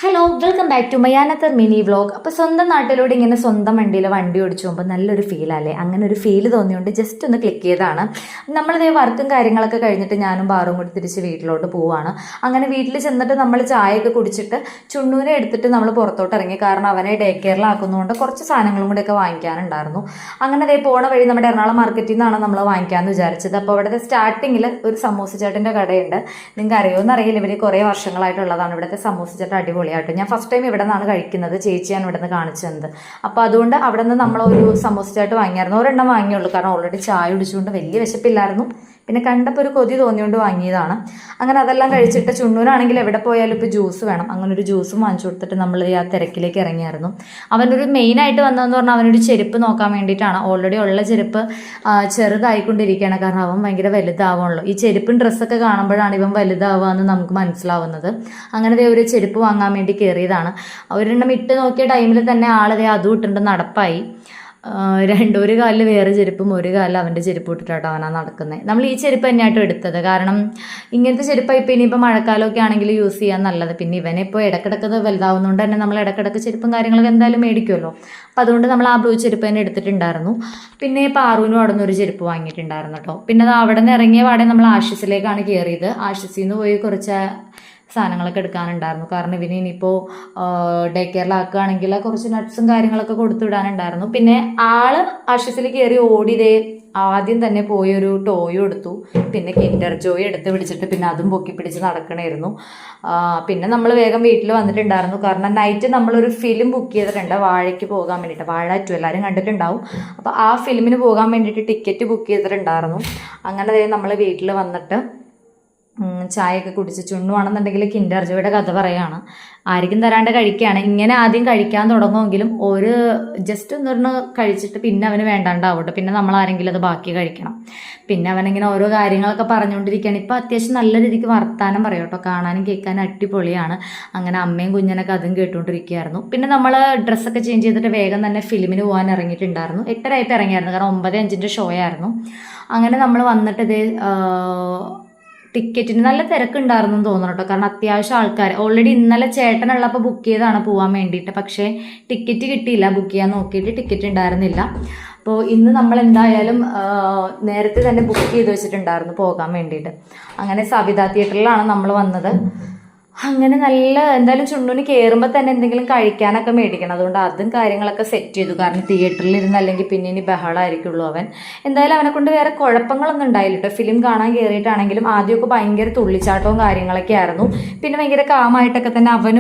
Hello, welcome back to my another mini vlog. അപ്പോൾ സ്വന്തം നാട്ടിലൂടെ ഇങ്ങനെ സ്വന്തം വണ്ടി ഓടിച്ചു പോകുമ്പോൾ നല്ലൊരു ഫീലല്ലേ. അങ്ങനെ ഒരു ഫീൽ തോന്നിയുകൊണ്ട് ജസ്റ്റ് ഒന്ന് ക്ലിക്ക് ചെയ്തതാണ്. നമ്മളിതേ വർക്കും കാര്യങ്ങളൊക്കെ കഴിഞ്ഞിട്ട് ഞാനും ബാറും കൂടി തിരിച്ച് വീട്ടിലോട്ട് പോവുകയാണ്. അങ്ങനെ വീട്ടിൽ ചെന്നിട്ട് നമ്മൾ ചായയൊക്കെ കുടിച്ചിട്ട് ചുണ്ണൂനെ എടുത്തിട്ട് നമ്മൾ പുറത്തോട്ട് ഇറങ്ങി. കാരണം അവനെ ഡേ കെയറിലാക്കുന്നതുകൊണ്ട് കുറച്ച് സാധനങ്ങളും കൂടെയൊക്കെ വാങ്ങിക്കാനുണ്ടായിരുന്നു. അങ്ങനെ അതേ പോണ വഴി നമ്മുടെ എറണാകുളം മാർക്കറ്റിൽ നിന്നാണ് നമ്മൾ വാങ്ങിക്കാമെന്ന് വിചാരിച്ചത്. അപ്പോൾ അവിടുത്തെ സ്റ്റാർട്ടിങ്ങിൽ ഒരു സമൂസ ചേട്ടൻ്റെ കടയുണ്ട്. നിങ്ങൾക്ക് അറിയുമെന്ന് അറിയില്ല, ഇവർ കുറേ വർഷങ്ങളായിട്ടുള്ളതാണ്. ഇവിടുത്തെ സമൂസ ചേട്ടൻ അടിപൊളിയായിട്ട്. ഞാൻ ഫസ്റ്റ് ടൈം ഇവിടെ നിന്നാണ് കഴിക്കുന്നത്. ചേച്ചിയാണ് ഇവിടെ നിന്ന് കാണിച്ചു തന്നത്. അപ്പോൾ അതുകൊണ്ട് അവിടെ നിന്ന് നമ്മളൊരു സമൂസ ചാട്ട് വാങ്ങിയായിരുന്നു. ഒരെണ്ണം വാങ്ങിയുള്ളൂ, കാരണം ഓൾറെഡി ചായ കുടിച്ചുകൊണ്ട് വലിയ വിശപ്പില്ലായിരുന്നു. പിന്നെ കണ്ടപ്പോൾ ഒരു കൊതി തോന്നിയുകൊണ്ട് വാങ്ങിയതാണ്. അങ്ങനെ അതെല്ലാം കഴിച്ചിട്ട് ചുണ്ണൂരാണെങ്കിൽ എവിടെ പോയാലും ഇപ്പോൾ ജ്യൂസ് വേണം. അങ്ങനെ ഒരു ജ്യൂസും വാങ്ങിച്ചു കൊടുത്തിട്ട് നമ്മൾ ആ തിരക്കിലേക്ക് ഇറങ്ങിയായിരുന്നു. അവനൊരു മെയിനായിട്ട് വന്നതെന്ന് പറഞ്ഞാൽ അവനൊരു ചെരുപ്പ് നോക്കാൻ വേണ്ടിയിട്ടാണ്. ഓൾറെഡി ഉള്ള ചെരുപ്പ് ചെറുതായിക്കൊണ്ടിരിക്കുകയാണ്, കാരണം അവൻ ഭയങ്കര വലുതാവുള്ളൂ. ഈ ചെരുപ്പും ഡ്രസ്സൊക്കെ കാണുമ്പോഴാണ് ഇവൻ വലുതാവുക എന്ന് നമുക്ക് മനസ്സിലാവുന്നത്. അങ്ങനെ ഒരു ചെരുപ്പ് വാങ്ങാൻ വേണ്ടി കയറിയതാണ്. ഒരെണ്ണം ഇട്ട് നോക്കിയ ടൈമിൽ തന്നെ ആളതേ അതും ഇട്ടിട്ട് നടപ്പായി. ഒരു കാലിൽ വേറെ ചെരുപ്പും ഒരു കാലിൽ അവൻ്റെ ചെരുപ്പ് ഇട്ടിട്ടാട്ടോ അവനാ നടക്കുന്നത്. നമ്മൾ ഈ ചെരുപ്പ് തന്നെയായിട്ടും എടുത്തത്, കാരണം ഇങ്ങനത്തെ ചെരുപ്പ് ഇപ്പോൾ ഇനിയിപ്പോൾ മഴക്കാലമൊക്കെ ആണെങ്കിൽ യൂസ് ചെയ്യാൻ നല്ലത്. പിന്നെ ഇവനെ ഇപ്പോൾ ഇടക്കിടക്ക് വലുതാവുന്നതുകൊണ്ട് തന്നെ നമ്മൾ ഇടക്കിടക്ക് ചെരുപ്പും കാര്യങ്ങളൊക്കെ എന്തായാലും മേടിക്കുമല്ലോ. അപ്പോൾ അതുകൊണ്ട് നമ്മൾ ആ ബ്ലൂ ചെരുപ്പ് തന്നെ എടുത്തിട്ടുണ്ടായിരുന്നു. പിന്നെ പാറുവിനും അവിടെ നിന്ന് ഒരു ചെരുപ്പ് വാങ്ങിയിട്ടുണ്ടായിരുന്നു കേട്ടോ. പിന്നെ അത് അവിടെ നിന്ന് ഇറങ്ങിയ പാടെ നമ്മൾ ആശിസിലേക്കാണ് കയറിയത്. ആശിസിൽ നിന്ന് പോയി കുറച്ച് സാധനങ്ങളൊക്കെ എടുക്കാനുണ്ടായിരുന്നു. കാരണം ഇവന് ഇനിയിപ്പോൾ ഡേ കെയറിലാക്കുകയാണെങ്കിൽ കുറച്ച് നട്ട്സും കാര്യങ്ങളൊക്കെ കൊടുത്തു വിടാനുണ്ടായിരുന്നു. പിന്നെ ആള് ആശിസിൽ കയറി ഓടിയതേ ആദ്യം തന്നെ പോയി ഒരു ടോയും എടുത്തു. പിന്നെ കിൻഡർ ജോയ് എടുത്ത് പിടിച്ചിട്ട് പിന്നെ അതും പൊക്കി പിടിച്ച് നടക്കണമായിരുന്നു. പിന്നെ നമ്മൾ വേഗം വീട്ടിൽ വന്നിട്ടുണ്ടായിരുന്നു. കാരണം നൈറ്റ് നമ്മളൊരു ഫിലിം ബുക്ക് ചെയ്തിട്ടുണ്ട് വാഴയ്ക്ക് പോകാൻ വേണ്ടിയിട്ട്. വാഴ 2 എല്ലാവരും കണ്ടിട്ടുണ്ടാവും. അപ്പോൾ ആ ഫിലിമിന് പോകാൻ വേണ്ടിയിട്ട് ടിക്കറ്റ് ബുക്ക് ചെയ്തിട്ടുണ്ടായിരുന്നു. അങ്ങനെ നമ്മൾ വീട്ടിൽ വന്നിട്ട് ചായയൊക്കെ കുടിച്ച് ചുണ്ണുവാണെന്നുണ്ടെങ്കിൽ കിൻഡർ ജോയുടെ കഥ പറയുകയാണ്. ആർക്കും തരാണ്ട് കഴിക്കുകയാണ്. ഇങ്ങനെ ആദ്യം കഴിക്കാൻ തുടങ്ങുമെങ്കിലും ഒരു ജസ്റ്റ് ഒന്നൊരെണ്ണം കഴിച്ചിട്ട് പിന്നെ അവന് വേണ്ടാണ്ടാവട്ടെ. പിന്നെ നമ്മൾ ആരെങ്കിലും അത് ബാക്കി കഴിക്കണം. പിന്നെ അവനിങ്ങനെ ഓരോ കാര്യങ്ങളൊക്കെ പറഞ്ഞുകൊണ്ടിരിക്കുകയാണ്. ഇപ്പോൾ അത്യാവശ്യം നല്ല രീതിക്ക് വർത്താനം പറയും കേട്ടോ. കാണാനും കേൾക്കാനും അടിപൊളിയാണ്. അങ്ങനെ അമ്മയും കുഞ്ഞനൊക്കെ അതും കേട്ടുകൊണ്ടിരിക്കുകയായിരുന്നു. പിന്നെ നമ്മൾ ഡ്രസ്സൊക്കെ ചേഞ്ച് ചെയ്തിട്ട് വേഗം തന്നെ ഫിലിമിന് പോകാൻ ഇറങ്ങിയിട്ടുണ്ടായിരുന്നു. 8:30 ഇറങ്ങിയായിരുന്നു, കാരണം 9:05 ഷോ ആയിരുന്നു. അങ്ങനെ നമ്മൾ വന്നിട്ട് ഇത് ടിക്കറ്റിന് നല്ല തിരക്കുണ്ടായിരുന്നു എന്ന് തോന്നുന്നു കേട്ടോ. കാരണം അത്യാവശ്യം ആൾക്കാർ ഓൾറെഡി ഇന്നലെ ചേട്ടനുള്ളപ്പോൾ ബുക്ക് ചെയ്താണ് പോകാൻ വേണ്ടിയിട്ട്. പക്ഷേ ടിക്കറ്റ് കിട്ടിയില്ല. ബുക്ക് ചെയ്യാൻ നോക്കിയിട്ട് ടിക്കറ്റ് ഉണ്ടായിരുന്നില്ല. അപ്പോൾ ഇന്ന് നമ്മൾ എന്തായാലും നേരത്തെ തന്നെ ബുക്ക് ചെയ്ത് വെച്ചിട്ടുണ്ടായിരുന്നു പോകാൻ വേണ്ടിയിട്ട്. അങ്ങനെ സവിത തിയേറ്ററിലാണ് നമ്മൾ വന്നത്. അങ്ങനെ നല്ല എന്തായാലും ചുണ്ണൂന് കയറുമ്പോൾ തന്നെ എന്തെങ്കിലും കഴിക്കാനൊക്കെ മേടിക്കണം. അതുകൊണ്ട് അതും കാര്യങ്ങളൊക്കെ സെറ്റ് ചെയ്തു. കാരണം തിയേറ്ററിൽ ഇരുന്ന് അല്ലെങ്കിൽ പിന്നെ ഇനി ബഹളമായിരിക്കുള്ളൂ അവൻ. എന്തായാലും അവനെ കൊണ്ട് വേറെ കുഴപ്പങ്ങളൊന്നും ഉണ്ടായില്ല കേട്ടോ. ഫിലിം കാണാൻ കയറിയിട്ടാണെങ്കിലും ആദ്യമൊക്കെ ഭയങ്കര തുള്ളിച്ചാട്ടവും കാര്യങ്ങളൊക്കെ ആയിരുന്നു. പിന്നെ ഭയങ്കര കാമായിട്ടൊക്കെ തന്നെ അവനും